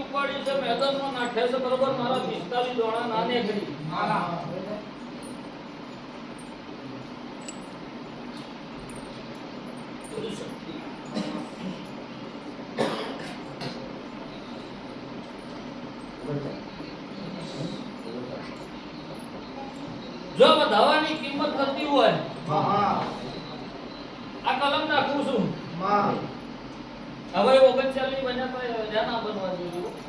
ઉપાડી છે મેદાનમાં નાખે છે બરોબર મારા 45 દોણા નાને કરી જો વધાવાની કિંમત થતી હોય આ કલમ નાખું છું હવે 39 બન્યા તો જાના બનવા જોઈએ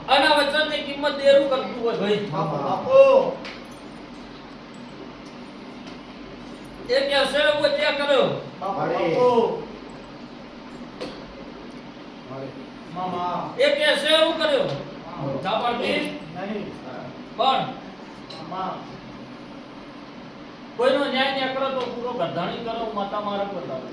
અને વચનની કિંમત દેરું કરતું હોય ભાઈ બાપો એ કેસે વો ત્યાં કર્યો બાપો મામા એ કેસે એવું કર્યો જાપાડી નહીં પણ કોઈનો ન્યાય ન કરો તો પૂરો ગધાણી કરો માતા મારક બતાવો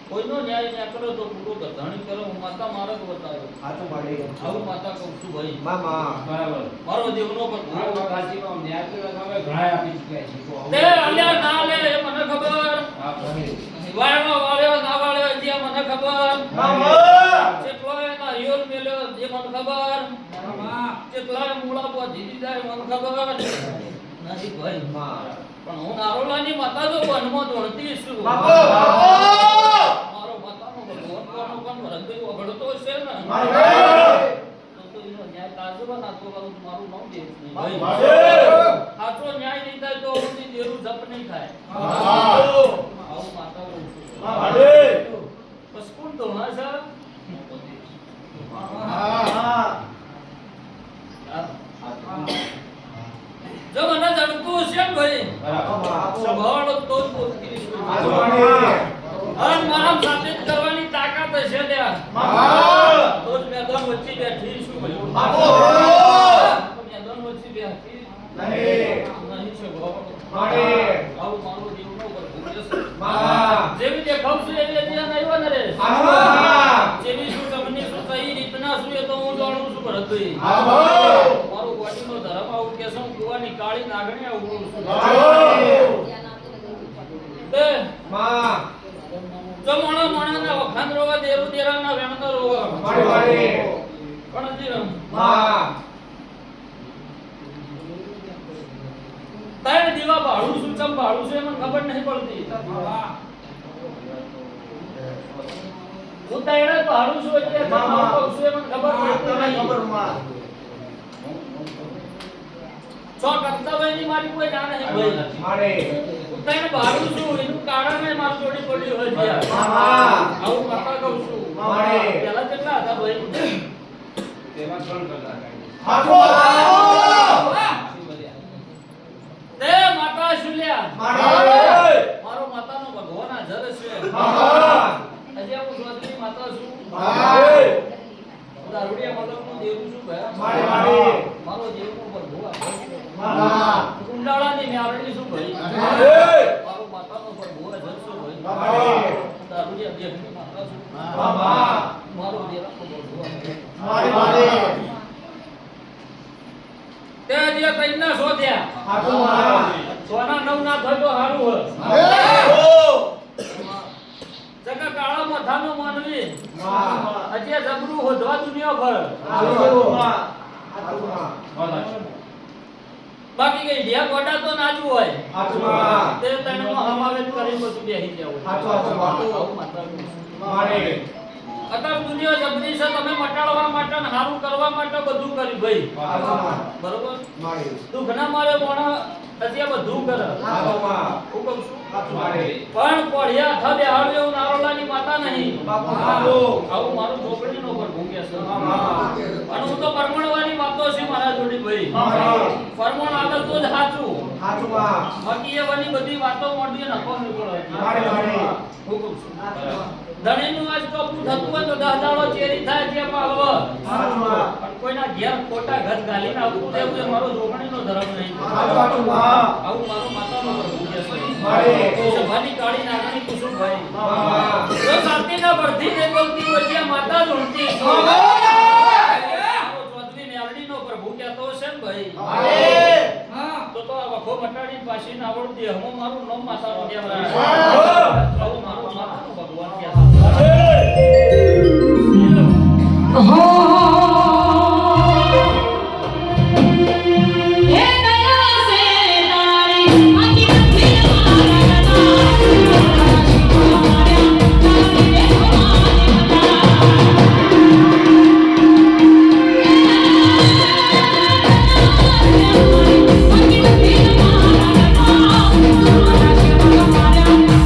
કોઈનો ન્યાય ન કરો તો પૂરો ગધાણી કરો માતા મારક બતાવો સાચું પાડી આવું માતા કહું છું ભાઈ મામા બરાબર મારો દેવનો પર મારો કાશીનો ન્યાય તો તમે ઘણા આપી ચૂક્યા છે તે અલ્યા ના લે એ મને ખબર હા ભાઈ વાળો વાળ્યો ના વાળ્યો જે મને ખબર મામા કેટલોય ના હિયોલ મેલ્યો જે મને ખબર મામા કેટલાય મૂળા પર જીવી જાય મને ખબર નથી ભાઈ પણ હું નારોલાની માતા જો વનમાં દોડતી છું મારો માતાનો ભગવાન કોનો પણ રંગી વગડતો છે ને તો એનો ન્યાય તાજો બનાતો મારું નામ દે ભાઈ સાચો ન્યાય નહીં થાય તો ઉની દેરું જપ નહીં થાય આવું માતા બોલું છું બસ કોણ તો હા સર જો મને જડતું છે ભાઈ સ્વભાવ તો જ બોલતી છું અને મારા સાથે કરવાની તાકાત છે ત્યાં તો જ મેદાન વચ્ચે બેઠી છું ભાઈ મેદાન વચ્ચે બેઠી નહીં સ્વભાવ આવું મારો જીવનો પર જેવી દેખાવ છું એવી ત્યાં નહીં હોય ને રે જેવી શું તમને શું કઈ રીતના શું એ તો હું જાણું છું ભરતભાઈ મારો ગોટીનો ધર્મ આવું કે શું કુવાની કાળી નાગણી આવું છું તે માં જો મોણા મોણાના વખાણ રોવા દેરુ દેરાના વેણનો રોવા પણ જીરમ માં તારે દીવા ભાડું શું ચમ ભાડું છે મને ખબર નહીં પડતી હું તારે ભાડું છું એટલે ભાડું છે મને ખબર પડતી નહીં ખબર માં સો કર્તવ્યની મારી કોઈ ના નહીં ભાઈ મારે હું તારે ભાડું છું એનું કારણ એ મારું જોડી પડ્યું હોય છે આવું માતા કહું છું મારે પહેલા કેટલા હતા ભાઈ તેમાં 3 કલાક હાથો તે માતા શુલ્યા મારો માતાનો ભગવાન હાજર છે આજે હું જોધરી માતા છું દારૂડિયા મતલબનું દેવું છું ભાઈ મારો દેવનો ભગવાન કુંડાળાની મ્યાવડી છું ભાઈ મારો માતાનો ભગવાન હાજર છે ભાઈ દારૂડિયા દેવની માતા છું મારો દેવનો ભગવાન તે જે કઈના શોધ્યા સોના 9 ના થતો હારું હોય જગા કાળા માથાનો માનવી અજે જબરું હોધવા દુનિયા ભર બાકી કઈ ઢિયા ગોડા તો નાજુ હોય તે તણમાં હમાવેત કરી બધું બેહી જાવ આવું માત્ર મારે અત્યારે દુનિયા જબરી છે તમે મટાડવા માટે ને હારું કરવા માટે બધું કરી ભાઈ બરોબર દુઃખ ના મારે મોણા અત્યારે બધું કરે હું કહું છું પણ કોળિયા થબે હાડવે હું નારોલાની માતા નહીં. આવું મારું છોકરીનો પર ભૂકે છે. અને હું તો પરમણવાની વાતો છે મારા જોડી ભાઈ. પરમણ આગળ તો જ સાચું. બાકી એ બની બધી વાતો મોટી નફો નીકળે. હુકમ છે. ધણીનું આજ કપડું થતું હોય તો 10 દાડો ચેરી થાય છે પાવ. પણ કોઈના ઘેર ખોટા ગજ ગાલીને આવતું રહેવું એ મારો જોગણીનો ધર્મ નહીં. આવું મારો માતાનો પ્રભુ છે. સભાની કાળી નાગણી કુસુમભાઈ. જો સાતીના વર્ધી ને બોલતી હોય ત્યાં માતા ઢૂંઢતી. ચોધરી મેલડીનો પ્રભુ કહેતો છે ને ભાઈ. તો આ વખો મટાડીને પાછી ના આવડતી હમો મારું નામ માતાનો કહેવાય. આવું મારું માતાનો ભગવાન કહેવાય. Thank you.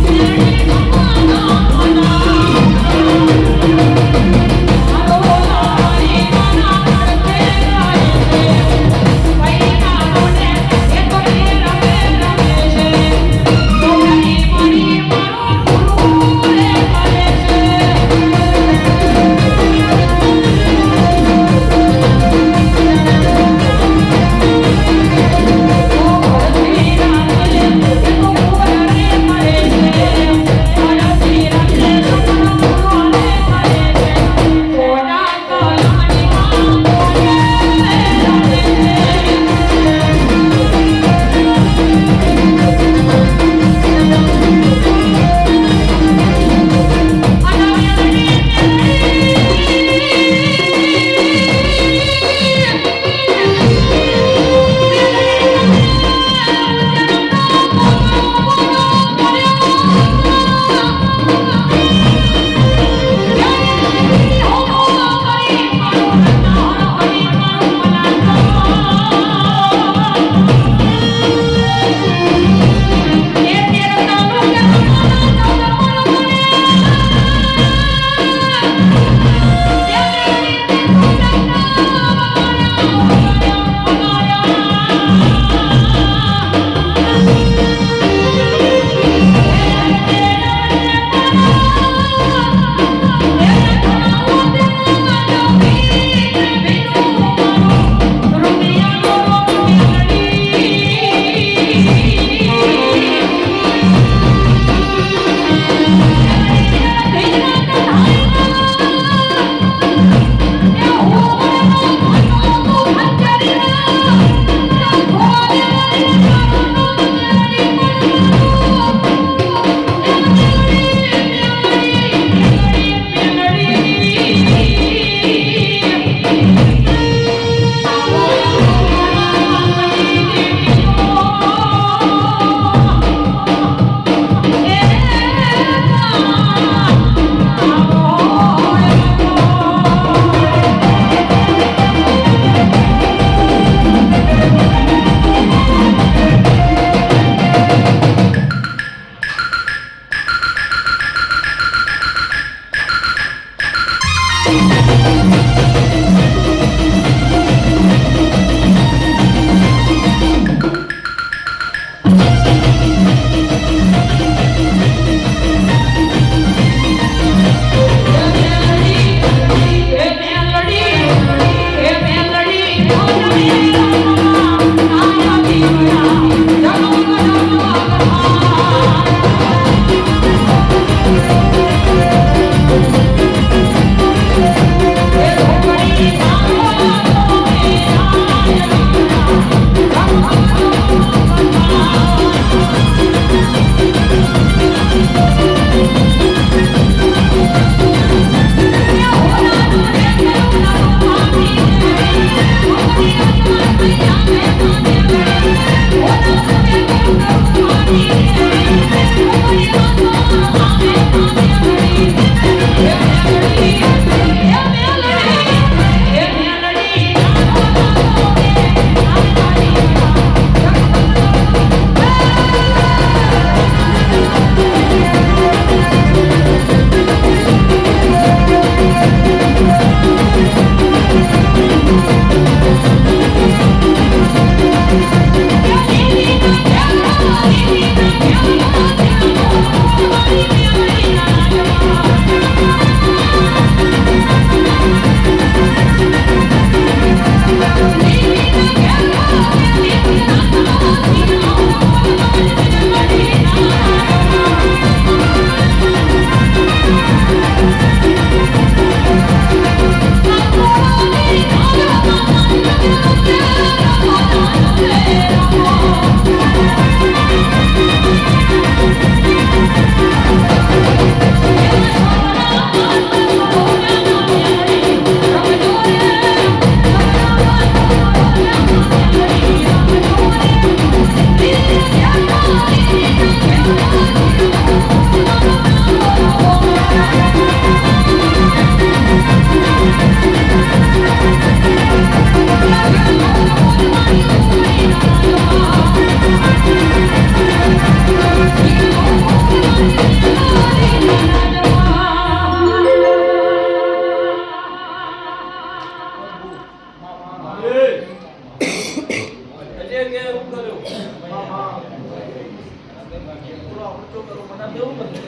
ખર્ચો કરો મને દેવું પડે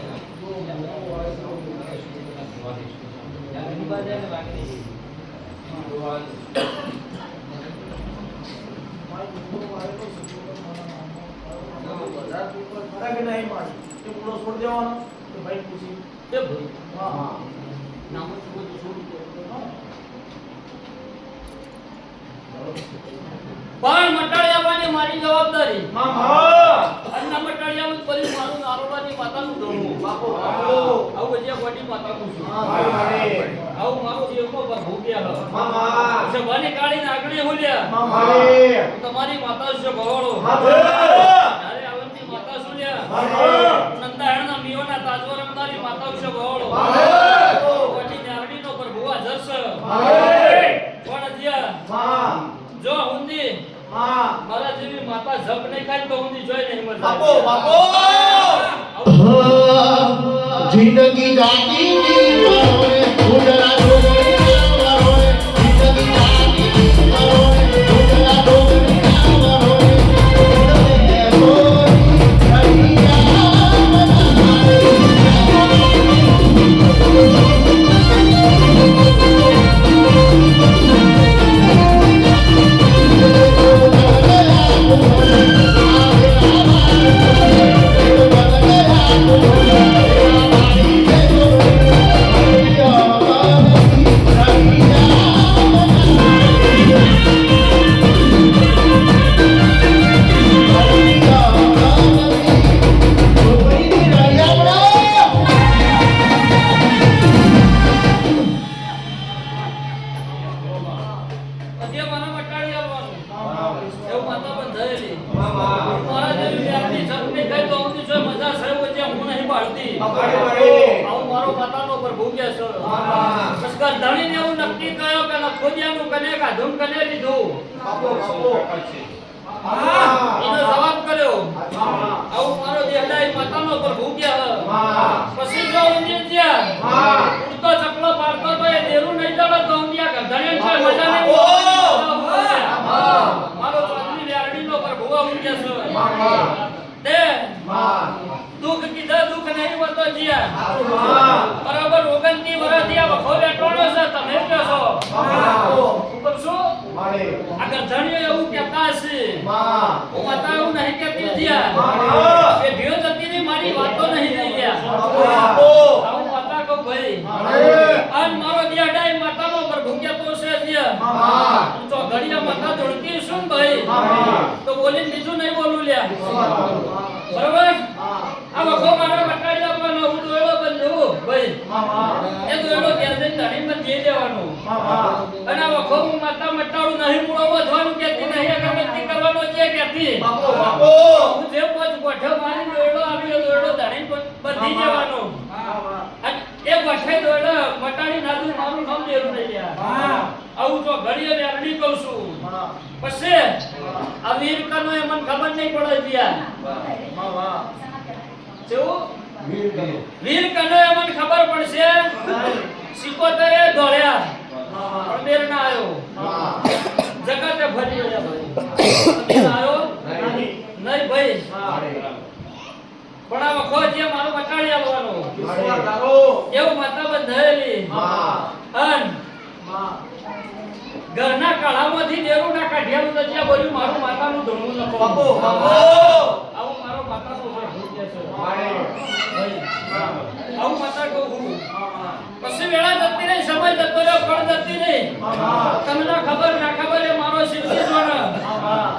પણ મટાડિયાવાની મારી જવાબદારી અન્ન મટાડિયાનું પરી મારું નારોબાની માતાનું ધોવું આવું બજિયા ગોડી માતાનું છું આવું મારો દેવકો પર ભૂગ્યા છે બની કાઢીને આગળ હોલ્યા તમારી માતા છે ભવાળો અરે આવનની માતા શું લ્યા નંદાયણના મિયોના તાજવા રમનારી માતા છે ભવાળો ગોડી નારડીનો પર ભુવા જસ પણ જ્યા જો હુંદી મારા જેવી માતા જપ નહીં ખાય તો હુંદી જોઈ નહીં મજા બાપો જિંદગી ગાતી ની મારે ઉડરા ડોગરી ના મારે જિંદગી ગાતી ની મારે ઉડરા ડોગરી ના મારે ઉડરે ગોરી કરિયા મનારે દુઃખ કીધા દુઃખ નહીં વતો જીયા બરાબર 29 વર્ષ થયા વખો બેઠોણો છે તમે કહો છો ઉપર શું આ ગધણીઓ એવું કહેતા છે હું માતા એવું નહીં કહેતી જીયા એ ભીઓ જતી ની મારી વાતો નહીં થઈ ગયા આવું માતા કહું ભાઈ અન મારો દિયાડાઈ માતાનો પર ભૂખ્યા તો છે જીયા તો ઘડિયા માતા ધોળતી શું ભાઈ તો બોલીને બીજું નહીં બોલું લ્યા બરાબર આ વખો મારો બટાડી આપવાનો હું દોડો બંધુ ભાઈ એ દોડો ગેરદન ધણી માં દે દેવાનો અને આ વખો હું માતા મટાડું નહીં મૂળો વધવાનું કેતી નહીં અગરબત્તી કરવાનો છે કેતી હું જે પોચ ગોઠો મારી દોડો આવ્યો દોડો ધણી બંધી દેવાનો અને એ ગોઠે દોડો મટાડી નાદું મારું નામ દેરું નહીં લ્યા આવું તો ઘડીએ વેરડી કહું છું પછી આ વીર કનો એ મને ખબર નહીં પડે દિયા કેવું વીર કનો એ મને ખબર પડશે સિકોતરે દોડ્યા પણ બેર ના આવ્યો જગતે ફરી ગયા ભાઈ આવ્યો નહીં ભાઈ પણ આ વખો જે મારું બટાડી આવવાનો એવું માતા બંધાયેલી અન ઘરના કળામાંથી દેરું ના કાઢ્યાનું તો જ્યાં બોલ્યું મારું માતાનું ધોણું લખો બાપો આવું મારો માતાનું ભૂત છે આવું માતા કહું પછી વેળા જતી નહીં સમય જતો રહ્યો કળ જતી નહીં તમને ખબર ના ખબર એ મારો સિદ્ધિ જોડે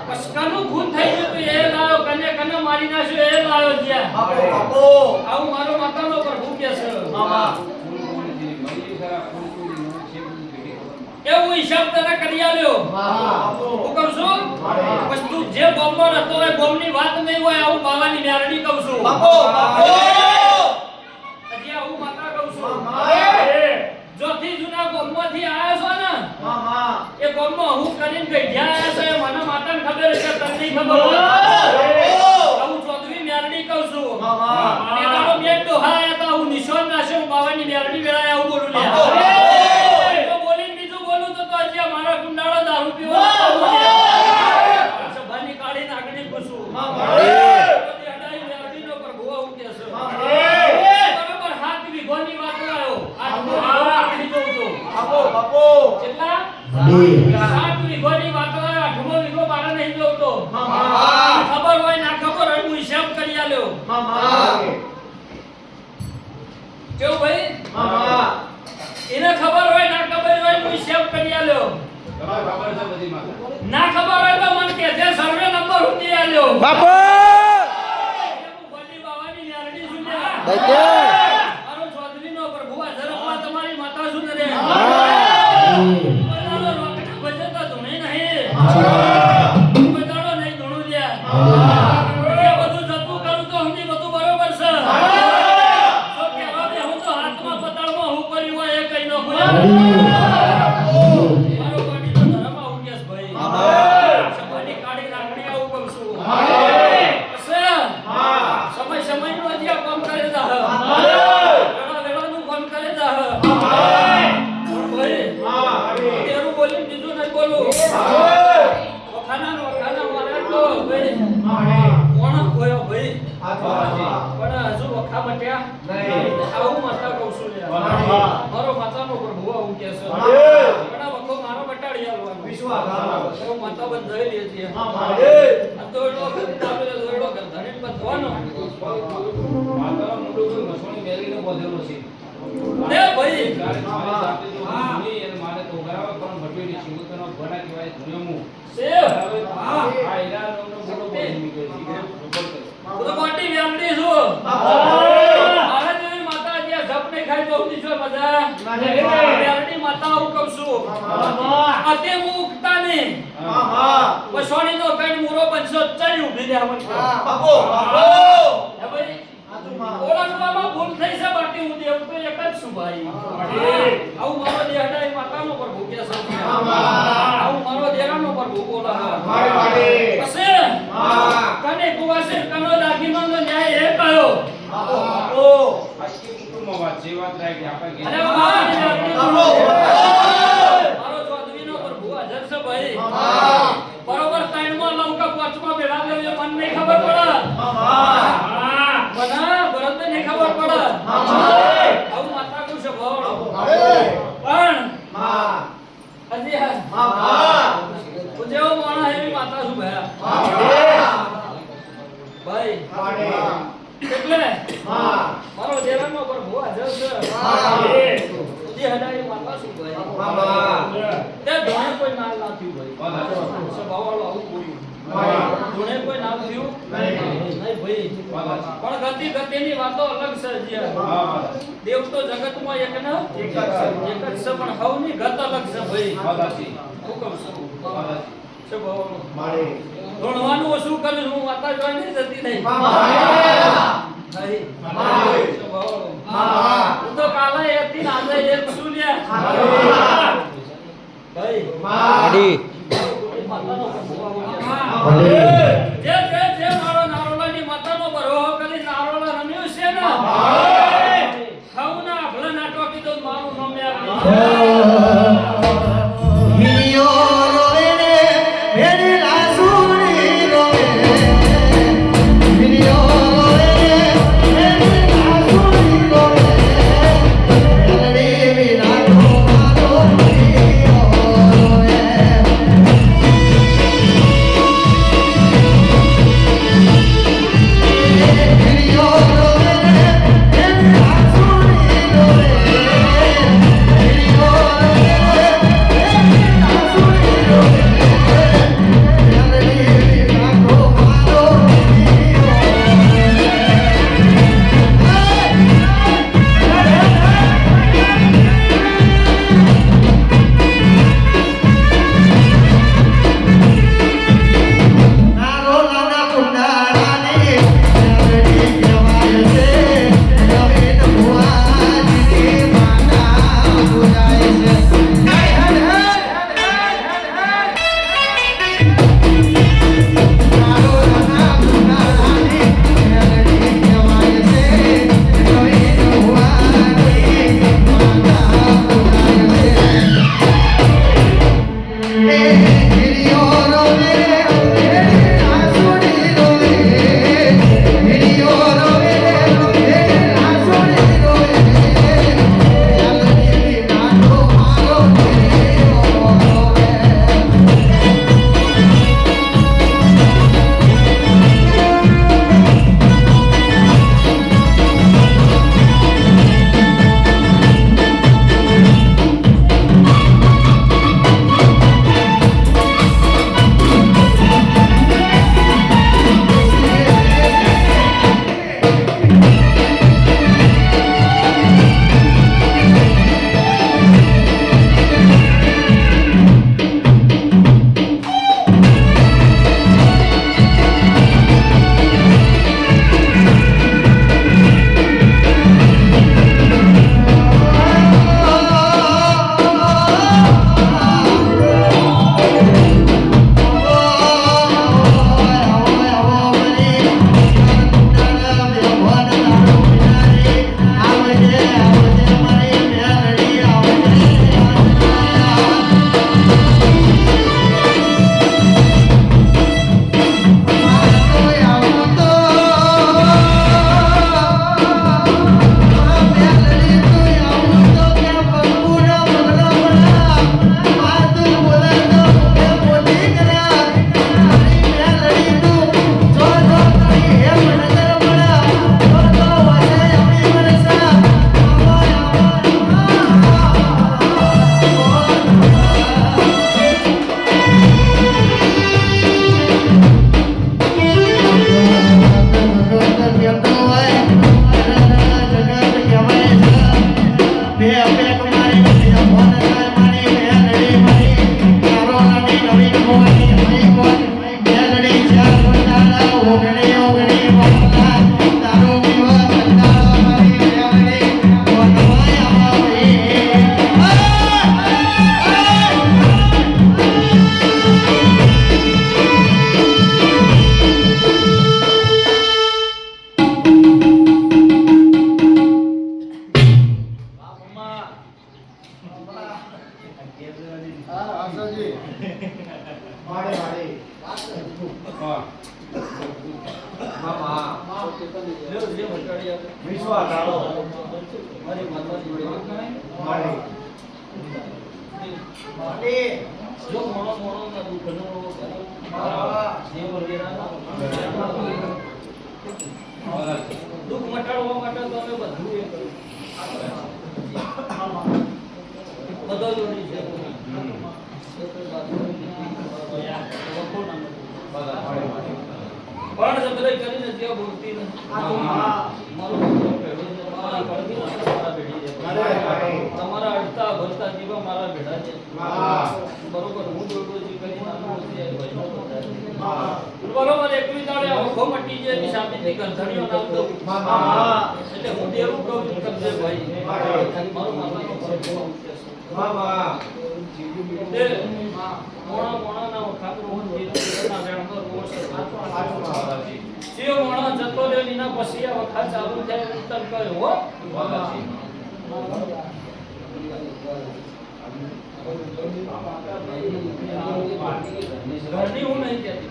પછી કનું ખૂન થઈ ગયું એ લાયો કને મારી નાખ્યો એ લાયો જ્યાં આવું મારો માતાનો પ્રભુ કે છે એવું હિસાબ તને કરી આલ્યો હું કહું છું બસ તું જે બોમ્બો હતો એ બોમ્બની વાત નહીં હોય આવું બાવાની ન્યારડી કહું છું હજી આવું માતા કહું છું જોથી જૂના બોમ્બોથી આયા છો ને એ બોમ્બો હું કરીને બેઠ્યા આયા છો એ મને માતાને ખબર છે તને નહીં ખબર હોય આવું ચૌધરી ન્યારડી કહું છું એ તારો બેટ તો હા આયા તા હું નિશાન નાશે હું બાવાની ન્યારડી વેળાએ આવું બોલું લ્યા મારા ગુંડાળો દારૂ પીવો સભાની કાઢી નાખણી પશુ અડાઈ વેરડીનો પર ભુવા ઉકે છે 7 વીઘોની વાત હોય 8મો વીઘો મારે નહીં જોતો ખબર હોય ના ખબર હોય હું હિસાબ કરી આલ્યો કેવું ભાઈ એને ખબર હોય ના ખબર હોય હું હિસાબ કરી આલ્યો ના ખબર હોય તો મને કે જે સર્વે નંબર ઉડી આલ્યો બાપુ બધી બાવાની ન્યારડી સુન્યા મારો ચૌધરીનો પ્રભુ આ ઝરપમાં તમારી માતા સુંદરે બધાનો રોકડા ભજતા ધૂણે નહીં બધાનો નહીં ધૂણું લ્યા એ બધું જતું કરું તો હમણાં બધું બરોબર છે તો કહેવા દે હું તો હાથમાં પતાળમાં હું કર્યું હોય એ કઈ ન ખુલ્યા મારો પાટી તો ધરમમાં ઉગ્યાસ ભાઈ સપાટી કાઢી રાખણી આવું કમ છું સમય સમયનું હજી આ કામ કરે જા વેળાનું કામ કરે જા ભાઈ તેરું બોલીને બીજું નહીં બોલું વખાના મારે તો ભાઈ કોણ ગયો ભાઈ પણ હજુ વખા બટ્યા આવું માતા કહું છું મારો માતાનો પ્રભુ આવું કે છે પણ આ વખો મારો બટાડી આવવાનો વિશ્વાસ માતા બંધાઈ લે છે દોડો દોડો ધણી બધવાનો માતાનો મોટો કોઈ મસોણી મેલીને બોધેલો છે ને ભાઈ અને મારે તો ગરાવા પણ ભટવીની શિવતનો ભણા કહેવાય ધુનિયમુ સેવ આ હીરાનો મોટો બોધી ગયો છે તો મોટી વ્યામડી છું મારા જેવી માતા જે જપ ને ખાઈ તો ઉતી છો મજા વ્યામડી માતા હું કહું છું અતે મુક્તા ને વસોણી નો કઈ મૂરો બનશો ચઈ ઊભી રહે મને બાપો હે ભાઈ ઓળખવામાં ભૂલ થઈ છે બાકી હું દેવ તો એક જ છું ભાઈ આવું મારો દેહડાઈ માતાનો પર ભૂખ્યા છે આવું મારો દેરાનો પર ભૂખો લાગે પછી કને કુવાસે કનો દાગીનો નો ન્યાય એ કયો બાપો આખી કુટુંબમાં વાત જે વાત રાખી આપણે અરે મારો ચૌધરીનો પર ભૂ હાજર છે ભાઈ બરોબર ત્રણમાં લંકા પાંચમાં બેડા લેવે મન નહીં ખબર પડે બના બરત ને ખબર પડે આવું માતા કો છે ભણ પણ હજી ઉજેવો માણા એવી માતા છું ભાઈ એટલે મારો દેરાનો પર ભૂ હાજર છે ઉજે હડાઈ માતા છું ભાઈ તે ધોણે કોઈ નાલ ના થયું ભાઈ સ્વભાવવાળો આવું બોલ્યું ધોણે કોઈ નાલ થયું નહીં ભાઈ પણ ગતિની વાતો અલગ છે દેવ તો જગતમાં એક જ છે પણ હવની ગત અલગ છે ભાઈ હુકમ છે ધોણવાનું ઓછું કર્યું હું માતા જોઈને જતી નહીં હું તો કાલે એથી આજે એક શું લ્યા ભાઈ માતાનો જે મારો નારોલાની માતાનો બરોહો કરી નારોલા રમ્યો છે ને ખાઉના ભલે નાટો કીધો મારું નામ Video મારી માતાજી જોડે જો મોણો મોણો ના દુઃખનો જીવ વેરાનો દુઃખ મટાડવા માટે તો અમે બધું એ બધો જોડી છે પણ સગરે કરીને ત્યાં બોલતી નથી મારું મારા પડતી મારા બેઠી છે તમારા અડતા ભરતા જીવા મારા બેઠા છે બરોબર હું જોડો જી કરી નાનું છે બરોબર એકવી દાડે આખો મટી જે ની સાબિતી ગંધણીઓ નામ દઉં એટલે હું દેવું કહું છું કબજે ભાઈ મારું માતાનો પરમો મામા દે મોણા મોણા ના ઠાકર હું જીના વેણનો રોષ જીવ મોણા જતો રે નીના પછી આ વખત ચાલુ થાય ઉત્તર કયો હો બાબાજી ઘરની હું નહીં કહેતી